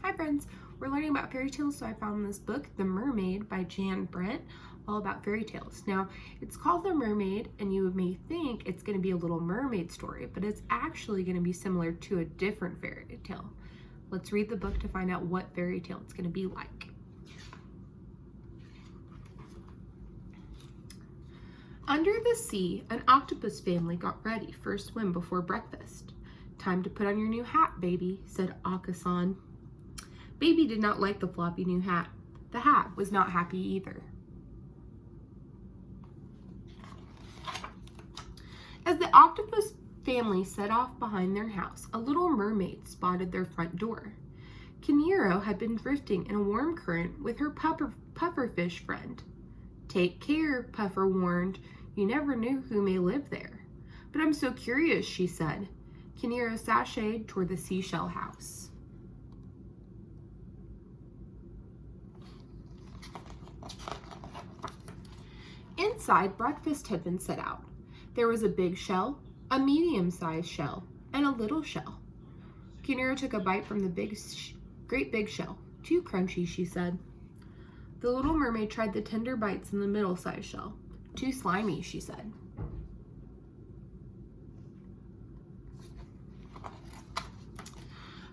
Hi friends, we're learning about fairy tales, so I found this book, The Mermaid by Jan Brent, all about fairy tales. Now, it's called The Mermaid, and you may think it's going to be a little mermaid story, but it's actually going to be similar to a different fairy tale. Let's read the book to find out what fairy tale it's going to be like. Under the sea, an octopus family got ready for a swim before breakfast. "Time to put on your new hat, baby," said Akasan. Baby did not like the floppy new hat. The hat was not happy either. As the octopus family set off behind their house, a little mermaid spotted their front door. Kinero had been drifting in a warm current with her pufferfish friend. "Take care," Puffer warned. "You never knew who may live there." "But I'm so curious," she said. Kinero sashayed toward the seashell house. Inside, breakfast had been set out. There was a big shell, a medium-sized shell, and a little shell. Kinero took a bite from the great big shell. "Too crunchy," she said. The little mermaid tried the tender bites in the middle-sized shell. "Too slimy," she said.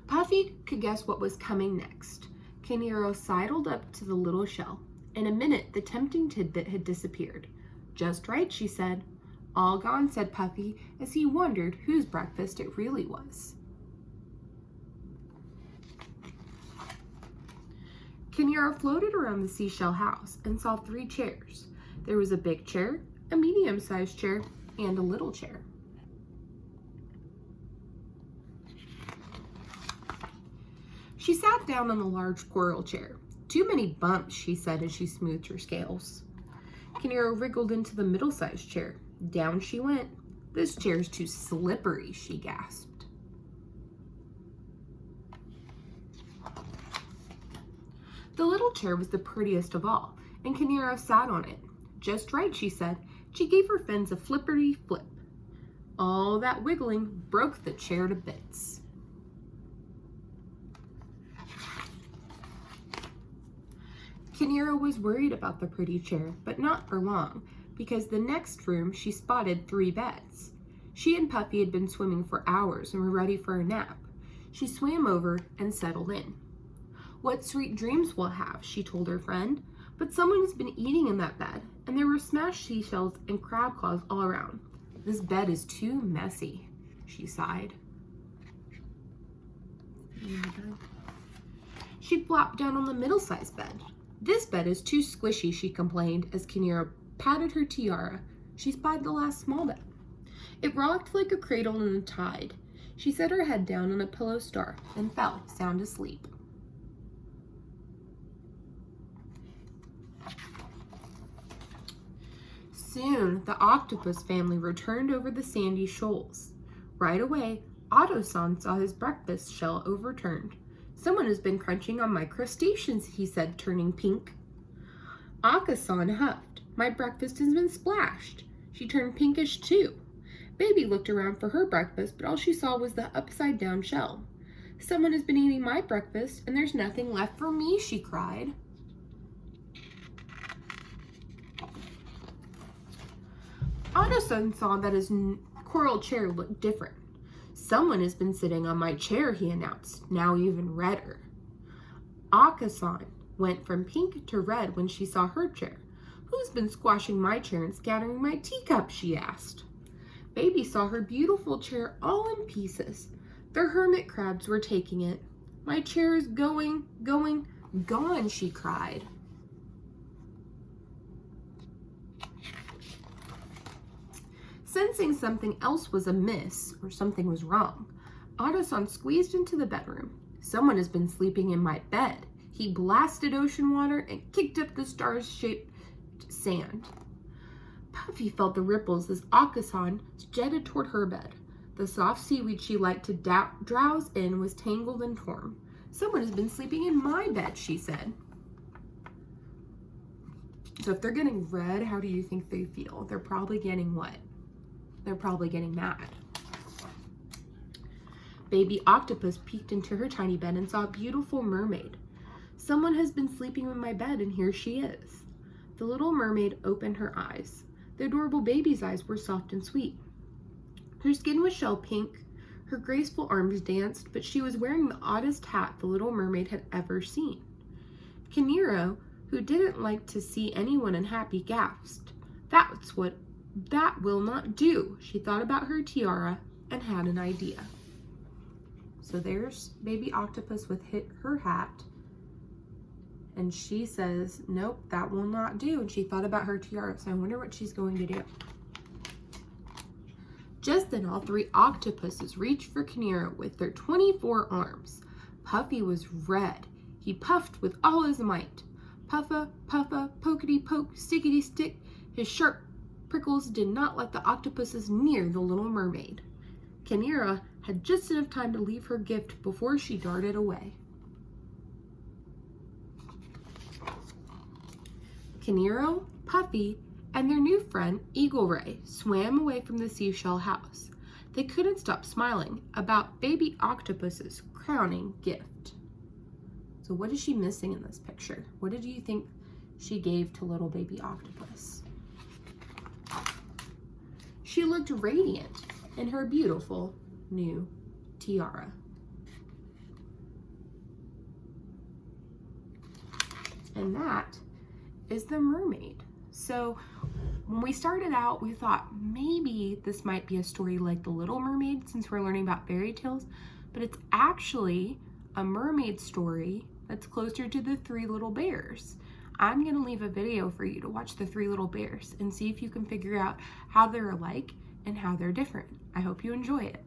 Puffy could guess what was coming next. Kinero sidled up to the little shell. In a minute, the tempting tidbit had disappeared. "Just right," she said. "All gone," said Puffy, as he wondered whose breakfast it really was. Kinero floated around the seashell house and saw 3 chairs. There was a big chair, a medium-sized chair, and a little chair. She sat down on the large coral chair. "Too many bumps," she said as she smoothed her scales. Kinero wriggled into the middle-sized chair. Down she went. "This chair's too slippery," she gasped. The little chair was the prettiest of all, and Kinero sat on it. "Just right," she said. She gave her fins a flipperty-flip. All that wiggling broke the chair to bits. Kinero was worried about the pretty chair, but not for long, because the next room she spotted 3 beds. She and Puffy had been swimming for hours and were ready for a nap. She swam over and settled in. "What sweet dreams we'll have," she told her friend. "But someone has been eating in that bed, and there were smashed seashells and crab claws all around. This bed is too messy," she sighed. She flopped down on the middle-sized bed. "This bed is too squishy," she complained as Kinero patted her tiara. She spied the last small bed. It rocked like a cradle in the tide. She set her head down on a pillow star and fell sound asleep. Soon, the octopus family returned over the sandy shoals. Right away, Otto-san saw his breakfast shell overturned. "Someone has been crunching on my crustaceans," he said, turning pink. Akasan huffed. "My breakfast has been splashed." She turned pinkish too. Baby looked around for her breakfast, but all she saw was the upside-down shell. "Someone has been eating my breakfast, and there's nothing left for me," she cried. Otto-san saw that his coral chair looked different. "Someone has been sitting on my chair," he announced, now even redder. Akasan went from pink to red when she saw her chair. "Who's been squashing my chair and scattering my teacup?" she asked. Baby saw her beautiful chair all in pieces. The hermit crabs were taking it. "My chair is going, gone," she cried. Sensing something else was amiss, or something was wrong, Otto-san squeezed into the bedroom. "Someone has been sleeping in my bed." He blasted ocean water and kicked up the star-shaped sand. Puffy felt the ripples as Akasan jetted toward her bed. The soft seaweed she liked to drowse in was tangled and torn. "Someone has been sleeping in my bed," she said. So if they're getting red, how do you think they feel? They're probably getting what? They're probably getting mad. Baby octopus peeked into her tiny bed and saw a beautiful mermaid. Someone has been sleeping in my bed, and here she is. The little mermaid opened her eyes. The adorable baby's eyes were soft and sweet. Her skin was shell pink. Her graceful arms danced, but she was wearing the oddest hat the little mermaid had ever seen. Kinero, who didn't like to see anyone unhappy, gasped. That will not do. She thought about her tiara and had an idea. So there's baby octopus with her hat. And she says, nope, that will not do. And she thought about her tiara. So I wonder what she's going to do. Just then, all three octopuses reached for Kinero with their 24 arms. Puffy was red. He puffed with all his might. Puffa, puffa, pokety poke, stickety stick. His sharp prickles did not let the octopuses near the little mermaid. Kinero had just enough time to leave her gift before she darted away. Kinero, Puffy, and their new friend, Eagle Ray, swam away from the seashell house. They couldn't stop smiling about baby octopus's crowning gift. So what is she missing in this picture? What did you think she gave to little baby octopus? She looked radiant in her beautiful new tiara. And that is the mermaid. So when we started out, we thought maybe this might be a story like The Little Mermaid, since we're learning about fairy tales, but it's actually a mermaid story that's closer to the Three Little Bears. I'm going to leave a video for you to watch the Three Little Bears and see if you can figure out how they're alike and how they're different. I hope you enjoy it.